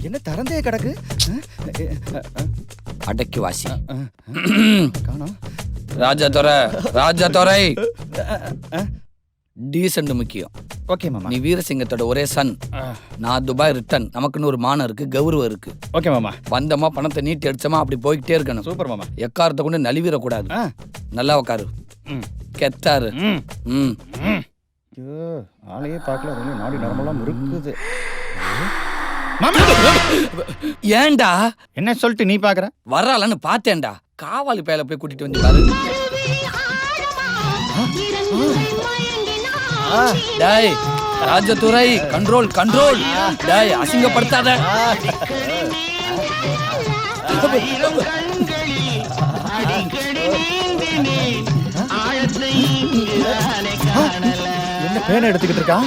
என்ன திறந்தே கிடக்கு? அடக்கி வாசி. காணோம். ராஜதுரை டீசென்ட் முக்கியம். ஓகே மாமா. நீ வீரசிங்கத்தோட ஒரே சன். நான் துபாய் ரிட்டர்ன். நமக்குன்னு ஒரு மானம் இருக்கு, கௌரவம் இருக்கு. ஓகே மாமா. வந்தமா பணத்தை நீட்டி அடிச்சமா அப்படி போய்கிட்டே இருக்கணும். சூப்பர் மாமா. எக்காரத்தை கொண்டு நலிவிடக்கூடாது. நல்லா உட்காரு. கெத்தாரு. ஆளையே பார்க்கல, ரொம்ப நாடி நரம்பெல்லாம் இருக்குது. ஏன்டா என்ன சொல்லிட்டு நீ பாக்குற? வர்றாளன்னு பார்த்தேன்டா. காவாலி பேல போய் கூட்டிட்டு வந்து பாரு. டேய் ராஜதுரை, கண்ட்ரோல் கண்ட்ரோல். டேய் அசிங்கப்படுத்தாத. என்ன பேனை எடுத்துக்கிட்டு இருக்கா?